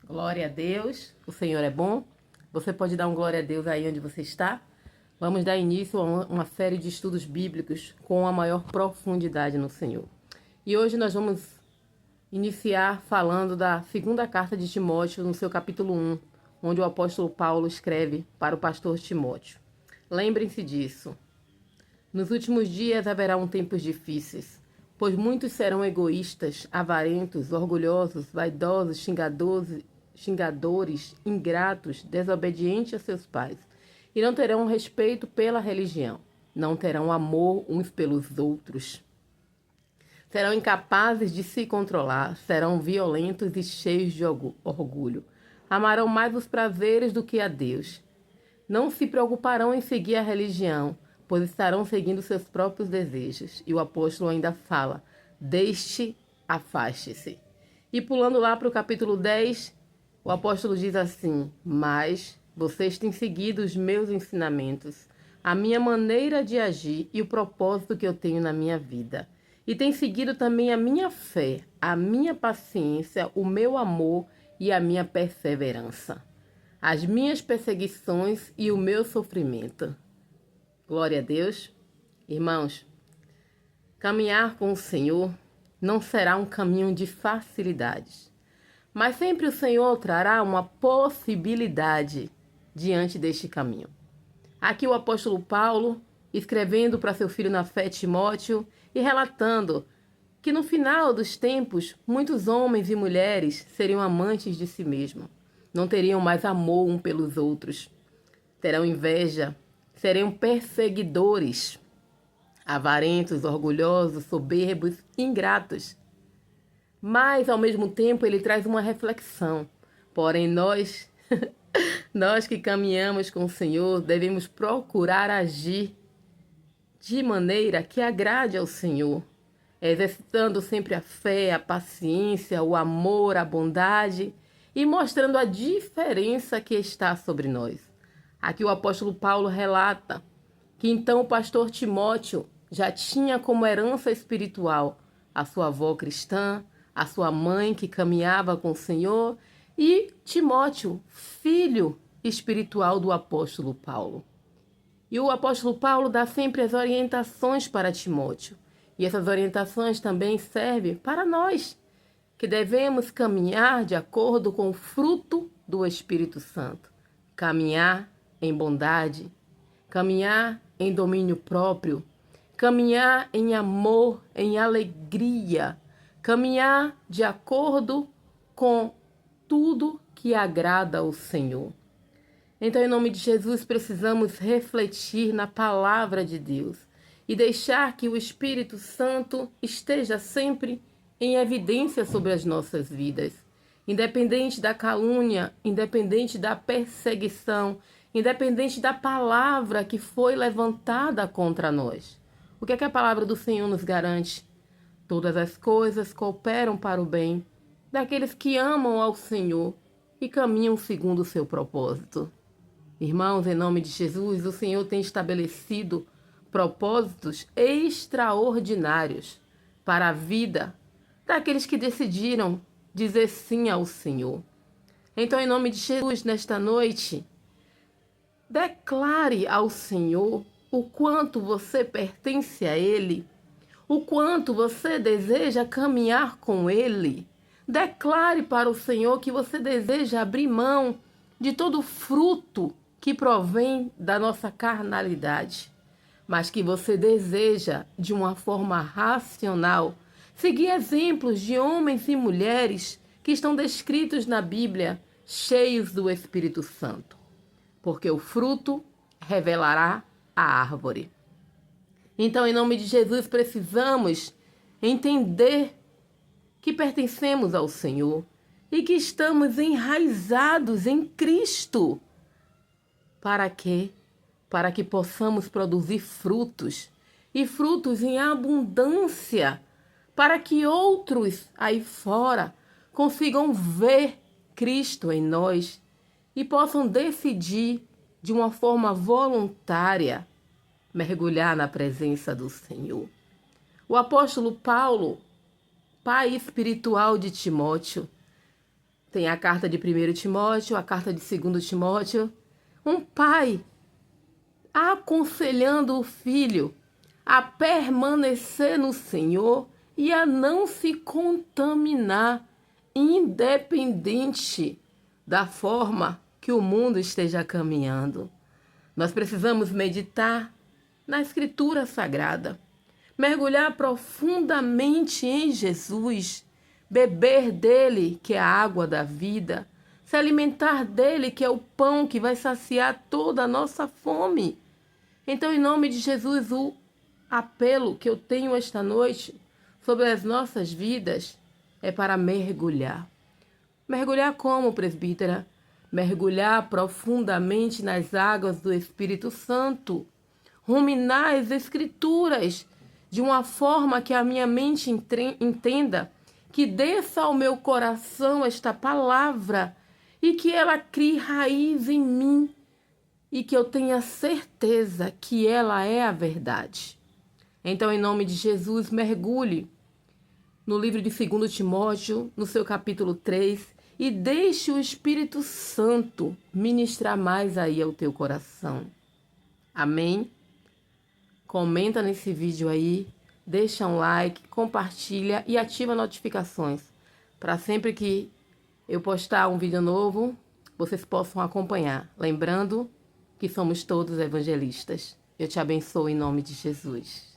Glória a Deus, o Senhor é bom. Você pode dar um glória a Deus aí onde você está? Vamos dar início a uma série de estudos bíblicos com a maior profundidade no Senhor. E hoje nós vamos iniciar falando da segunda carta de Timóteo, no seu capítulo 1, onde o apóstolo Paulo escreve para o pastor Timóteo. Lembrem-se disso. Nos últimos dias haverá tempos difíceis, pois muitos serão egoístas, avarentos, orgulhosos, vaidosos, xingadores, ingratos, desobedientes a seus pais, e não terão respeito pela religião, não terão amor uns pelos outros. Serão incapazes de se controlar, serão violentos e cheios de orgulho. Amarão mais os prazeres do que a Deus. Não se preocuparão em seguir a religião, pois estarão seguindo seus próprios desejos. E o apóstolo ainda fala, afaste-se. E pulando lá para o capítulo 10, o apóstolo diz assim, mas vocês têm seguido os meus ensinamentos, a minha maneira de agir e o propósito que eu tenho na minha vida. E têm seguido também a minha fé, a minha paciência, o meu amor e a minha perseverança, as minhas perseguições e o meu sofrimento. Glória a Deus. Irmãos, caminhar com o Senhor não será um caminho de facilidades, mas sempre o Senhor trará uma possibilidade diante deste caminho. Aqui o apóstolo Paulo, escrevendo para seu filho na fé Timóteo e relatando que no final dos tempos, muitos homens e mulheres seriam amantes de si mesmos, não teriam mais amor um pelos outros, terão inveja, serão perseguidores, avarentos, orgulhosos, soberbos, ingratos. Mas, ao mesmo tempo, ele traz uma reflexão. Porém, nós que caminhamos com o Senhor, devemos procurar agir de maneira que agrade ao Senhor, exercitando sempre a fé, a paciência, o amor, a bondade e mostrando a diferença que está sobre nós. Aqui o apóstolo Paulo relata que então o pastor Timóteo já tinha como herança espiritual a sua avó cristã, a sua mãe que caminhava com o Senhor e Timóteo, filho espiritual do apóstolo Paulo. E o apóstolo Paulo dá sempre as orientações para Timóteo. E essas orientações também servem para nós, que devemos caminhar de acordo com o fruto do Espírito Santo. Caminhar em bondade, caminhar em domínio próprio, caminhar em amor, em alegria, caminhar de acordo com tudo que agrada ao Senhor. Então, em nome de Jesus, precisamos refletir na palavra de Deus e deixar que o Espírito Santo esteja sempre em evidência sobre as nossas vidas, independente da calúnia, independente da perseguição, independente da palavra que foi levantada contra nós. O que é que a palavra do Senhor nos garante? Todas as coisas cooperam para o bem daqueles que amam ao Senhor e caminham segundo o seu propósito. Irmãos, em nome de Jesus, o Senhor tem estabelecido propósitos extraordinários para a vida daqueles que decidiram dizer sim ao Senhor. Então, em nome de Jesus, nesta noite, declare ao Senhor o quanto você pertence a Ele, o quanto você deseja caminhar com Ele. Declare para o Senhor que você deseja abrir mão de todo fruto que provém da nossa carnalidade, mas que você deseja, de uma forma racional, seguir exemplos de homens e mulheres que estão descritos na Bíblia, cheios do Espírito Santo, porque o fruto revelará a árvore. Então, em nome de Jesus, precisamos entender que pertencemos ao Senhor e que estamos enraizados em Cristo. Para quê? Para que possamos produzir frutos, e frutos em abundância, para que outros aí fora consigam ver Cristo em nós e possam decidir de uma forma voluntária mergulhar na presença do Senhor. O apóstolo Paulo, pai espiritual de Timóteo, Tem a carta de 1 Timóteo, a carta de 2 Timóteo. Um pai aconselhando o filho a permanecer no Senhor e a não se contaminar, independente da forma que o mundo esteja caminhando. Nós precisamos meditar na Escritura Sagrada, mergulhar profundamente em Jesus, beber dele, que é a água da vida, se alimentar dele, que é o pão que vai saciar toda a nossa fome. Então, em nome de Jesus, o apelo que eu tenho esta noite sobre as nossas vidas é para mergulhar. Mergulhar como, presbítera? Mergulhar profundamente nas águas do Espírito Santo. Ruminar as Escrituras de uma forma que a minha mente entenda, que desça ao meu coração esta palavra e que ela crie raiz em mim e que eu tenha certeza que ela é a verdade. Então, em nome de Jesus, mergulhe no livro de 2 Timóteo, no seu capítulo 3, e deixe o Espírito Santo ministrar mais aí ao teu coração. Amém? Comenta nesse vídeo aí, deixa um like, compartilha e ativa notificações para sempre que eu postar um vídeo novo, vocês possam acompanhar. Lembrando que somos todos evangelistas. Eu te abençoo em nome de Jesus.